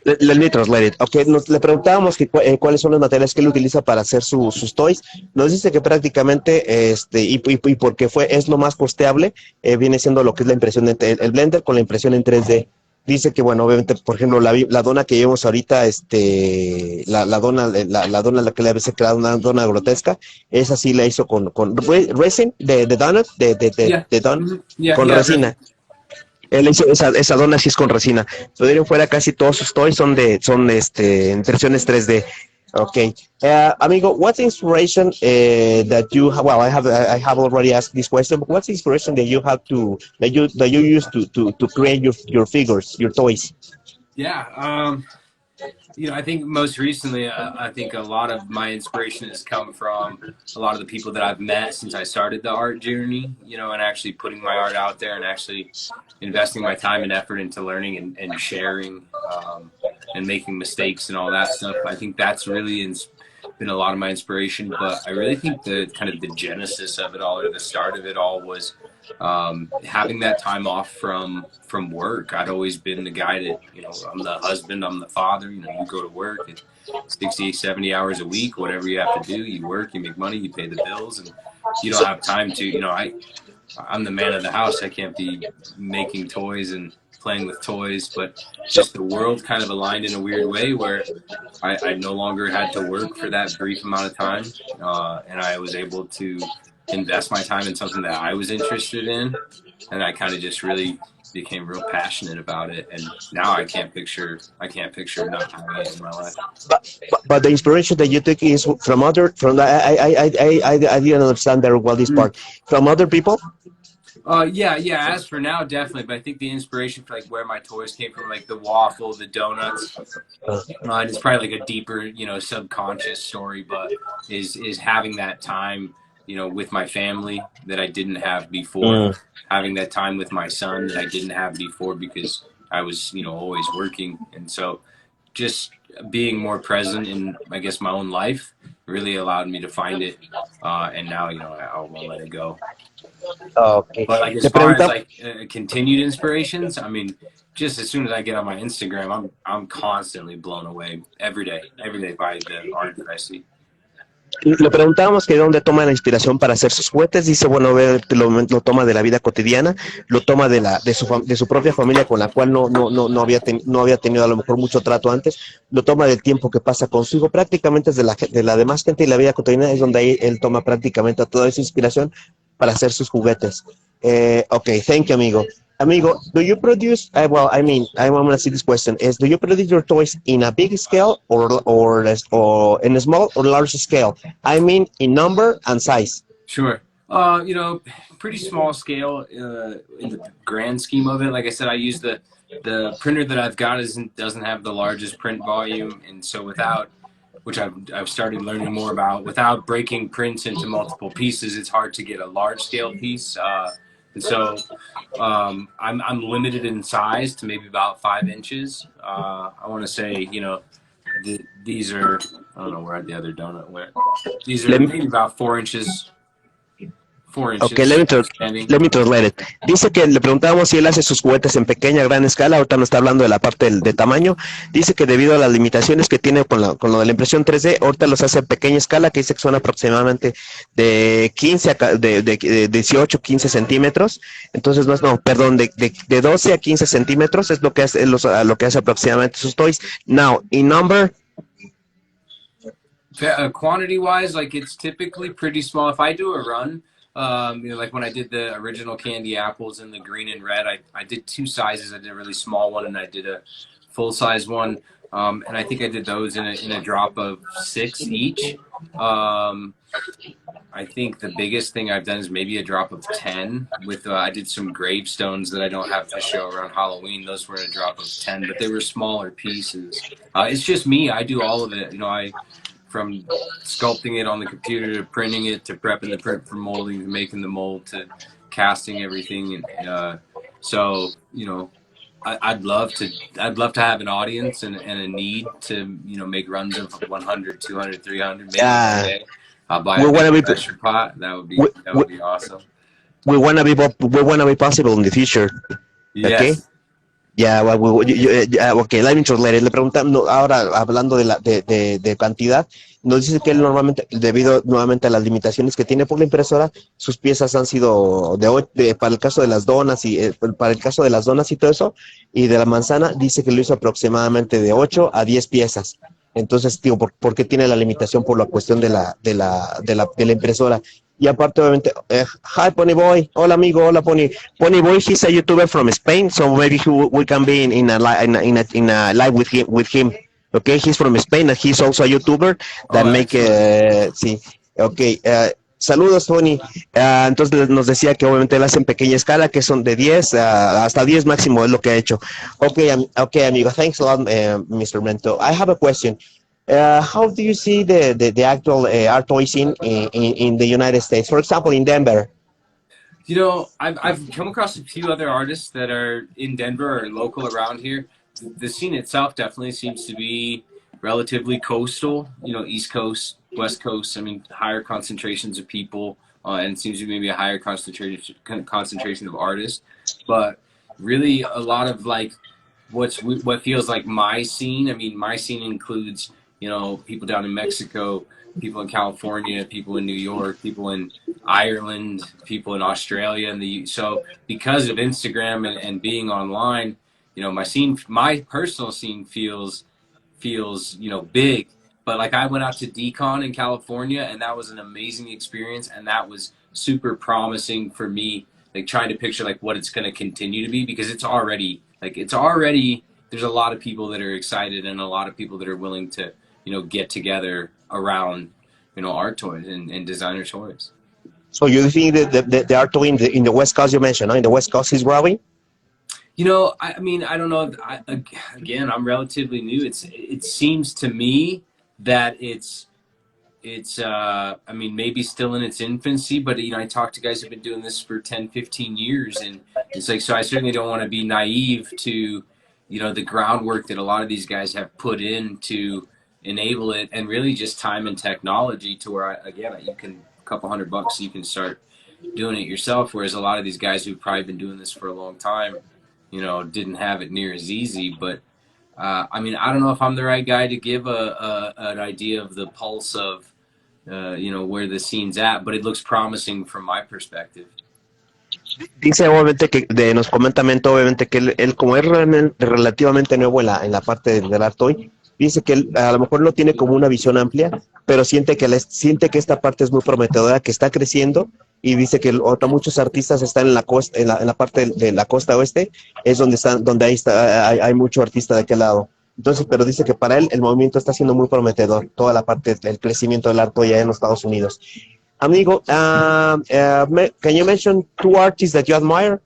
Let me translate it. Okay, le preguntábamos cuáles son los materiales que él utiliza para hacer sus toys. Nos dice que prácticamente, y porque es lo más costeable, viene siendo lo que es la impresión, el Blender con la impresión en 3D. Dice que, bueno, obviamente, por ejemplo, la dona que llevamos ahorita, la dona, la dona la que le había creado una dona grotesca, esa sí la hizo con resin de donut, Yeah. de don, Mm-hmm. Yeah, con yeah, resina. Él hizo esa dona así es con resina. Pero de ahí en fuera casi todos sus toys son en versiones 3D. Okay. Amigo, what's the inspiration that you have? Well, I have already asked this question, but what's the inspiration that you have that you use to create your figures, your toys? yeah. I think most recently, I think a lot of my inspiration has come from a lot of the people that I've met since I started the art journey, and actually putting my art out there and actually investing my time and effort into learning and sharing, and making mistakes and all that stuff. I think that's really been a lot of my inspiration, but I really think the kind of the genesis of it all, or the start of it all, was having that time off from work. I'd always been the guy that, I'm the husband, I'm the father. You go to work at 60, 70 hours a week, whatever you have to do. You work, you make money, you pay the bills, and you don't have time to, I'm the man of the house. I can't be making toys and playing with toys, but So, just the world kind of aligned in a weird way where I no longer had to work for that brief amount of time, and I was able to invest my time in something that I was interested in, and I kind of just really became real passionate about it, and now I can't picture not having it in my life. But the inspiration that you took is from other from I didn't understand very well this part from other people. Yeah. As for now, definitely. But I think the inspiration for like where my toys came from, like the waffle, the donuts, and it's probably like a deeper, subconscious story. But is having that time, with my family that I didn't have before, Mm. having that time with my son that I didn't have before because I was, always working, and so just being more present in, I guess, my own life really allowed me to find it, and now, I won't let it go. Okay. But like as Le far as pregunta, like continued inspirations, I mean, just as soon as I get on my Instagram, I'm constantly blown away every day by the art that I see. Le preguntábamos que de dónde toma la inspiración para hacer sus juguetes. Dice, bueno, lo toma de la vida cotidiana, lo toma de su propia familia con la cual no había tenido a lo mejor mucho trato antes, lo toma del tiempo que pasa consigo, prácticamente es de la demás gente y la vida cotidiana es donde ahí él toma prácticamente toda esa inspiración para hacer sus juguetes. Ok, thank you, amigo. Amigo, do you produce? Well, I mean, I want to see this question: Is do you produce your toys in a big scale or in a small or large scale? I mean, in number and size. Sure. Pretty small scale in the grand scheme of it. Like I said, I use the printer that I've got doesn't have the largest print volume, and so without which I've started learning more about. Without breaking prints into multiple pieces, it's hard to get a large scale piece. And so I'm limited in size to maybe about 5 inches. I want to say, these are, I don't know where the other donut went. These are Let maybe about 4 inches, four Okay, inches standing. let me translate it. Dice que le preguntábamos si él hace sus juguetes en pequeña, gran escala. Ahorita no está hablando de la parte de tamaño. Dice que debido a las limitaciones que tiene con lo de la impresión 3D, ahorita los hace en pequeña escala, que dice que son aproximadamente de 15 de 18, 15 centímetros. Entonces, no, perdón, de 12 a 15 centímetros es lo que hace, lo que hace aproximadamente sus toys. Now, in number. Quantity wise, like it's typically pretty small. If I do a run, like when I did the original candy apples in the green and red, I did two sizes. I did a really small one and I did a full size one. And I think I did those in a drop of 6 each. I think the biggest thing I've done is maybe a drop of 10 with, I did some gravestones that I don't have to show around Halloween. Those were in a drop of 10, but they were smaller pieces. It's just me. I do all of it. From sculpting it on the computer to printing it to prepping the print for molding to making the mold to casting everything. And so, I'd love to have an audience and a need to, make runs of 100, 200, 300, maybe one day. I'll buy a big pressure pot. That would be awesome. We wanna be possible in the future. Okay. Yes. Ya, ok, let me translate. Le preguntan, ahora hablando de cantidad, nos dice que él normalmente, debido nuevamente a las limitaciones que tiene por la impresora, sus piezas han sido para el caso de las donas y todo eso, y de la manzana, dice que lo hizo aproximadamente de 8 a 10 piezas. Entonces, tío, ¿por qué tiene la limitación por la cuestión de la impresora? Y aparte, obviamente, hi Pony Boy, hola amigo, hola Pony. Pony Boy, he's a YouTuber from Spain, so maybe we can be in a live with him. Okay, he's from Spain and he's also a YouTuber that sí, okay. Saludos, Tony. Entonces nos decía que obviamente él hace en pequeña escala, que son de 10 hasta 10 máximo es lo que ha hecho. Okay, amigo, thanks a lot, Mr. Mento. I have a question. How do you see the actual art toy scene in the United States? For example, in Denver. I've come across a few other artists that are in Denver or local around here. The scene itself definitely seems to be relatively coastal, East Coast, West Coast. I mean, higher concentrations of people, and it seems to be maybe a higher concentration of artists. But really, a lot of like what feels like my scene. I mean, my scene includes people down in Mexico, people in California, people in New York, people in Ireland, people in Australia, so because of Instagram and being online, my personal scene feels big. But like I went out to Decon in California, and that was an amazing experience, and that was super promising for me like trying to picture like what it's going to continue to be, because it's already there's a lot of people that are excited and a lot of people that are willing to, get together around, art toys and designer toys. So you think that the art toy in the West Coast you mentioned, in the West Coast is growing? I mean, I don't know. Again, I'm relatively new. It seems to me that I mean, maybe still in its infancy, but I talk to guys who've been doing this for 10, 15 years, and it's like, so I certainly don't want to be naive to, the groundwork that a lot of these guys have put in to enable it, and really just time and technology to where, again, you can, a couple $100, you can start doing it yourself. Whereas a lot of these guys who've probably been doing this for a long time, didn't have it near as easy. But I mean, I don't know if I'm the right guy to give an idea of the pulse of, where the scene's at, but it looks promising from my perspective. Dice obviamente nos comenta Mento, obviamente que él como es realmente, relativamente nuevo en la parte del art toy, dice que él a lo mejor no tiene como una visión amplia, pero siente que esta parte es muy prometedora, que está creciendo, y dice que muchos artistas están en la costa, en la parte de la costa oeste, es donde hay mucho artista de aquel lado. Entonces, pero dice que para él el movimiento está siendo muy prometedor, toda la parte del crecimiento del art toy allá en los Estados Unidos. Amigo, can you mention 2 artists that you admire?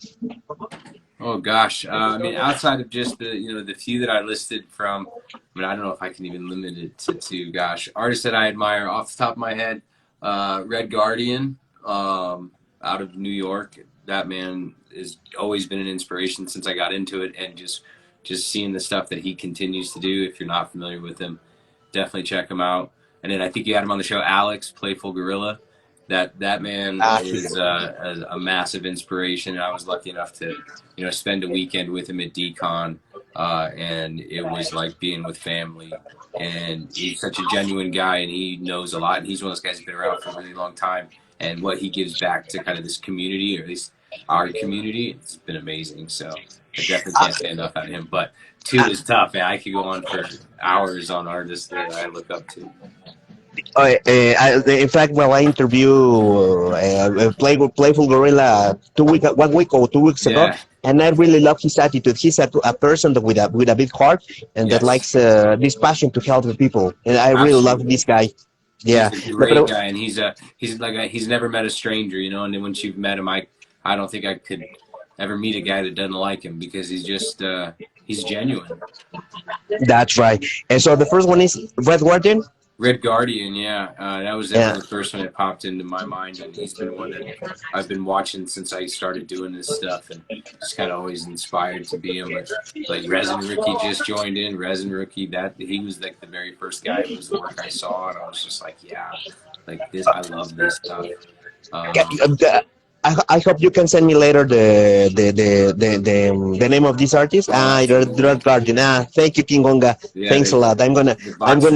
Oh gosh, I mean, outside of just the few that I listed from, I mean, I don't know if I can even limit it to 2. Gosh, artists that I admire off the top of my head, Red Guardian, out of New York. That man has always been an inspiration since I got into it, and just seeing the stuff that he continues to do. If you're not familiar with him, definitely check him out. And then I think you had him on the show, Alex, Playful Gorilla. That man is a massive inspiration. I was lucky enough to, spend a weekend with him at DCon, and it was like being with family. And he's such a genuine guy, and he knows a lot. And he's one of those guys who's been around for a really long time. And what he gives back to kind of this community, or at least our community, it's been amazing. So I definitely can't say enough at him. But 2 is tough, and I could go on for hours on artists that I look up to. In fact, well, I interviewed Playful Gorilla 1 week or 2 weeks ago, and I really love his attitude. He's a person with a big heart, and that likes this passion to help the people. And I really love this guy. Yeah, he's a great guy, and he's never met a stranger, And then once you've met him, I don't think I could ever meet a guy that doesn't like him, because he's just he's genuine. That's right. And so the first one is Red Guardian. Red Guardian, yeah. That was definitely the first one that popped into my mind, and he's been one that I've been watching since I started doing this stuff, and just kind of always inspired to be him. But like Resin Rookie just joined in. Resin Rookie, he was like the very first guy whose work I saw, and I was just like, yeah, like this, I love this stuff. I hope you can send me later the name of this artist. Red Guardian. Thank you, King Gonga. Yeah, thanks a lot. I'm gonna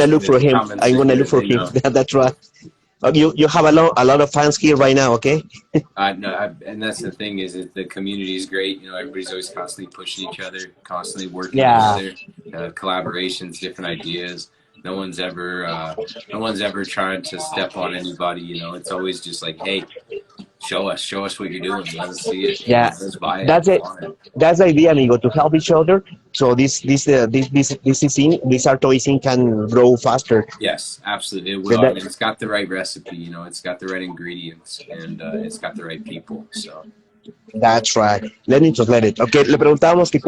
look for him. I'm gonna look for him. That's right. You have a lot of fans here right now, okay? No, and that's the thing, is that the community is great. Everybody's always constantly pushing each other, constantly working together, collaborations, different ideas. No one's ever trying to step on anybody. It's always just like, hey, show us what you're doing. Let us see it. Yeah, let's buy it. That's it. That's the idea, amigo, to help each other. So this art toy scene can grow faster. Yes, absolutely. It will. It's got the right recipe. It's got the right ingredients, and it's got the right people. So. That's right. Let me translate it. Okay, le preguntábamos que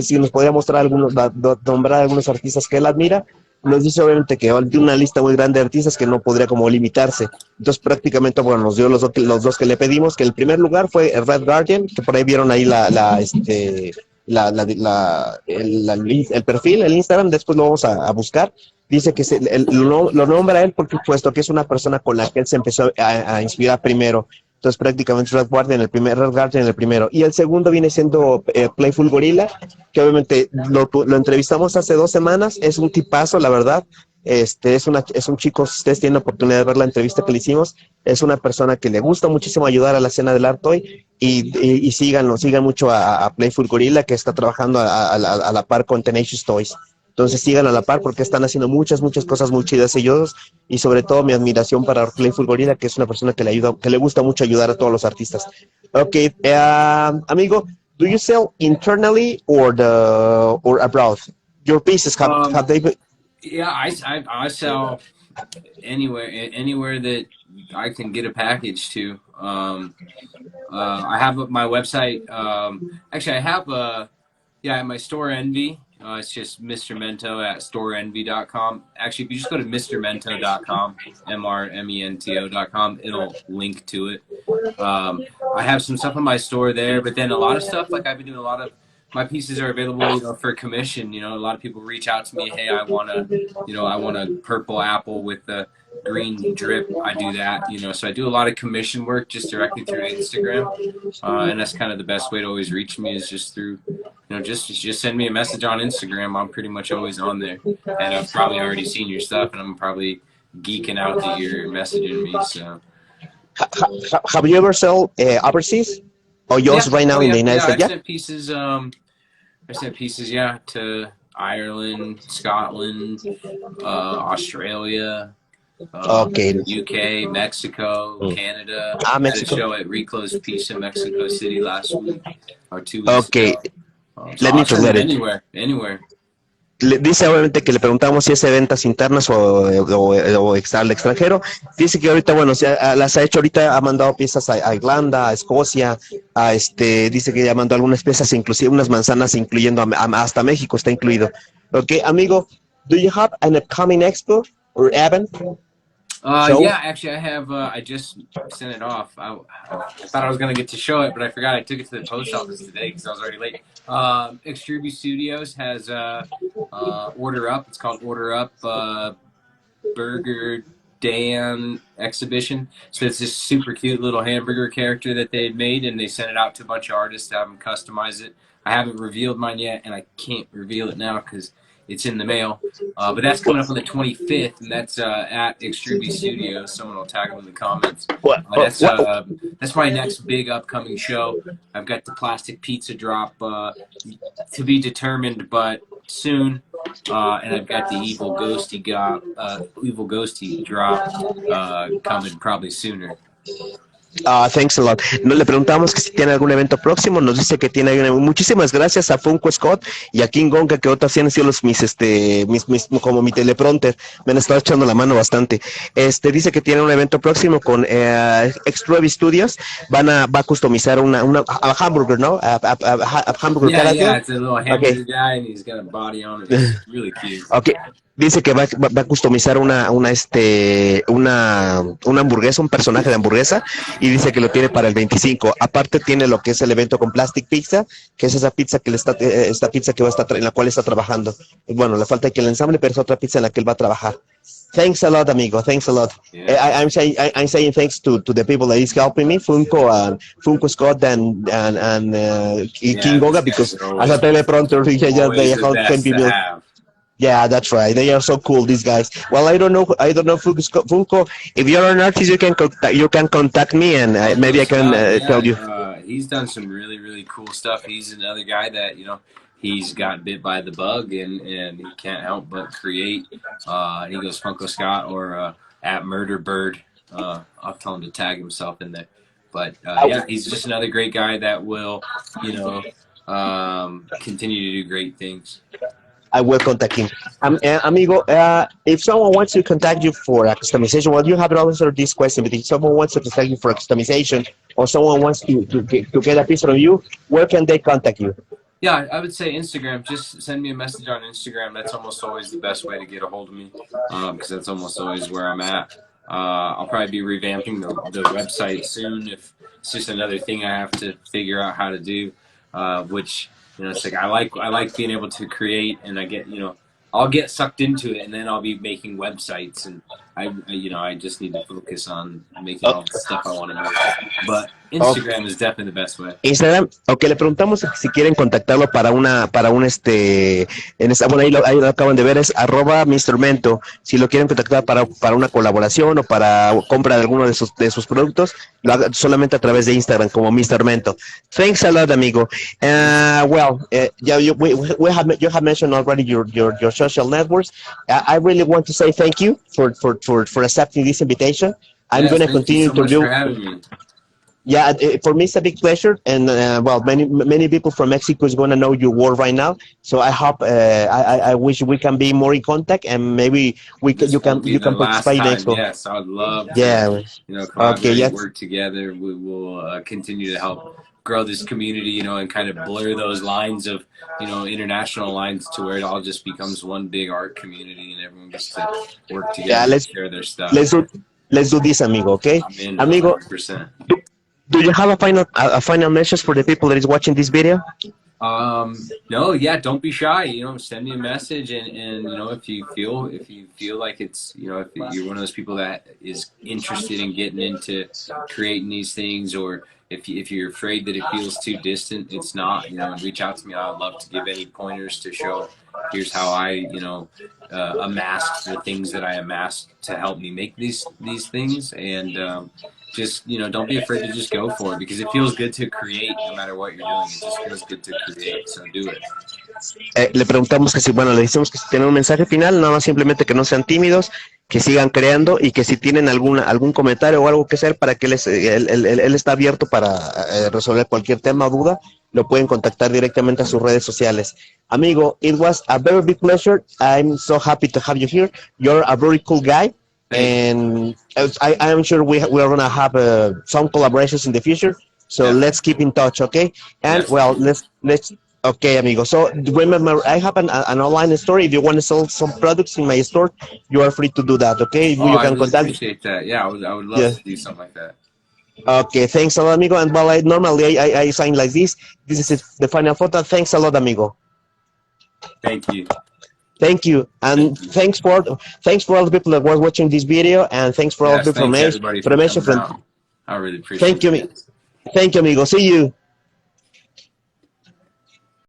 si nos podía mostrar nombrar algunos artistas que él admira. Nos dice obviamente que tiene una lista muy grande de artistas que no podría como limitarse. Entonces prácticamente, bueno, nos dio los dos que le pedimos, que el primer lugar fue el Red Guardian, que por ahí vieron ahí el perfil, el Instagram, después lo vamos a buscar. Dice que lo nombra él porque, puesto que es una persona con la que él se empezó a inspirar primero. Entonces prácticamente Red Guardian el primero. Y el segundo viene siendo Playful Gorilla, que obviamente lo entrevistamos hace 2 semanas. Es un tipazo, la verdad. Es un chico, si ustedes tienen la oportunidad de ver la entrevista que le hicimos, es una persona que le gusta muchísimo ayudar a la escena del art toy, y sigan mucho a Playful Gorilla, que está trabajando a la par con Tenacious Toys. Entonces sigan a la par porque están haciendo muchas cosas muy chidas ellos, y sobre todo mi admiración para Playful Gorilla, que es una persona que le gusta mucho ayudar a todos los artistas. Okay, amigo, do you sell internally or abroad? Your pieces have Um, they been, yeah, I sell anywhere that I can get a package to. I have my website. Actually, I have my store Envy. It's just Mr. Mento at storeenvy.com. Actually, if you just go to mrmento.com, mrmento.com, it'll link to it. Um, I have some stuff on my store there, but then a lot of stuff like I've been doing a lot of my pieces are available, for commission. A lot of people reach out to me, hey, I want a purple apple with the green drip. I do that, so I do a lot of commission work just directly through Instagram, and that's kind of the best way to always reach me is just through, just send me a message on Instagram. I'm pretty much always on there, and I've probably already seen your stuff, and I'm probably geeking out that you're messaging me. So. have you ever sold overseas or yours Yeah. right Oh now in the yeah. United Yeah. States? I've Yeah. sent pieces. I sent pieces. Yeah, to Ireland, Scotland, Australia, Okay. UK, Mexico, Mm. Canada. I had a Mexico. show at Reclose Peace in Mexico City last week or 2 weeks Okay, ago. So let me I'll send translate them it. anywhere, anywhere. Dice obviamente que le preguntamos si es de ventas internas o al extranjero. Dice que ahorita, bueno, las ha hecho ahorita, ha mandado piezas a Irlanda, a Escocia, dice que ya mandó algunas piezas, inclusive unas manzanas, incluyendo hasta México está incluido. Ok, amigo, do you have an upcoming expo or event show? Yeah, actually, I have. I just sent it off. I thought I was gonna get to show it, but I forgot. I took it to the post office today because I was already late. Extruby Studios has Order Up. It's called Order Up Burger Dan exhibition. So it's this super cute little hamburger character that they had made, and they sent it out to a bunch of artists to have them customize it. I haven't revealed mine yet, and I can't reveal it now because it's in the mail. But that's coming up on the 25th, and that's at Extruby Studios. Someone will tag them in the comments. What, Uh, that's what, uh, that's my next big upcoming show. I've got the plastic pizza drop to be determined, but soon. And I've got the evil ghosty drop coming probably sooner. Thanks a lot. No le preguntamos que si tiene algún evento próximo, nos dice que tiene muchísimas gracias a Funko Scott y a King Gonga, que otras han sido como mi teleprompter, me han estado echando la mano bastante. Dice que tiene un evento próximo con Extruby Studios, va a customizar a hamburger, ¿no? A hamburger Yeah, character. it's a little Okay. hamburger guy, and he's got a body on it. It's really cute. Okay. Dice que va a customizar una hamburguesa, un personaje de hamburguesa, y dice que lo tiene para el 25. Aparte tiene lo que es el evento con Plastic Pizza, que es esa pizza esta pizza que va a estar en la cual está trabajando. Bueno, le falta que el ensamble, pero es otra pizza en la que él va a trabajar. Thanks a lot, amigo. Thanks a lot. Yeah. I'm saying thanks to the people that is helping me, Funko Scott and King Goga, These guys because are as a always teleprompter, they the help best to people. have. Yeah, that's right. They are so cool, these guys. Well, I don't know, Funko. If you're an artist, you can contact me, and Funko maybe I can Scott, tell you. he's done some really, really cool stuff. He's another guy that he's got bit by the bug, and he can't help but create. He goes Funko Scott or at Murder Bird. I'll tell him to tag himself in there. But yeah, he's just another great guy that will, continue to do great things. I will contact him. Amigo, if someone wants to contact you for a customization, well, you have answered this question, but if someone wants to contact you for a customization, or someone wants to get a piece from you, where can they contact you? Yeah, I would say Instagram. Just send me a message on Instagram. That's almost always the best way to get a hold of me, because that's almost always where I'm at. I'll probably be revamping the website soon. If it's just another thing I have to figure out how to do, which it's like I like being able to create, and I'll get sucked into it, and then I'll be making websites, and I just need to focus on making all the stuff I want to make. But Instagram is definitely the best way. Instagram, ok, le preguntamos si quieren contactarlo bueno, ahí lo acaban de ver, es @Mr. Mento. Si lo quieren contactar para una colaboración o para compra de alguno de sus productos, lo haga solamente a través de Instagram como Mr. Mento. Thanks a lot, amigo. You have mentioned already your social networks. I really want to say thank you for accepting this invitation. I'm going to Thank you continue so to much do. for having me. Yeah, for me it's a big pleasure, and well, many people from Mexico is gonna know your work right now. So I hope I wish we can be more in contact, and maybe This won't be you the can last participate time. next one. Yes, I would love to, Yeah. Okay. collaborate, Yes. work together. We will continue to help grow this community, and kind of blur those lines of, international lines to where it all just becomes one big art community and everyone gets to work Yeah. together and share their stuff. Let's do let's do this, amigo. Okay, I'm in amigo. 100%. Do you have a final message for the people that is watching this video? No, yeah, don't be shy. Send me a message, and if you feel like it's, if you're one of those people that is interested in getting into creating these things, or if you're afraid that it feels too distant, it's not. And reach out to me. I'd love to give any pointers to show. Here's how I, amassed the things that I amassed to help me make these things, and just don't be afraid to just go for it because it feels good to create no matter what you're doing. It just feels good to create, so do it. Le preguntamos que si, bueno, le decimos que si tienen un mensaje final, nada más simplemente que no sean tímidos, que sigan creando y que si tienen algún comentario o algo que hacer para que él está abierto para resolver cualquier tema o duda, lo pueden contactar directamente a sus redes sociales. Amigo, it was a very big pleasure. I'm so happy to have you here. You're a very cool guy. Thank you. And I am sure we are going to have some collaborations in the future. So Definitely. let's keep in touch, okay? And Yes, well, thank you. let's okay, amigo. So remember, I have an online store. If you want to sell some products in my store, you are free to do that, okay? Oh, You I can really contact. appreciate that. Yeah, I would love Yeah. to do something like that. Okay, thanks a lot, amigo. And well, normally I sign like this. This is the final photo. Thanks a lot, amigo. Thank you. Thank you, and Thank you. thanks for all the people that were watching this video, and thanks for all the Yes, thanks everybody for information coming from. out. I really appreciate Thank you, it. thank you, amigo. See you.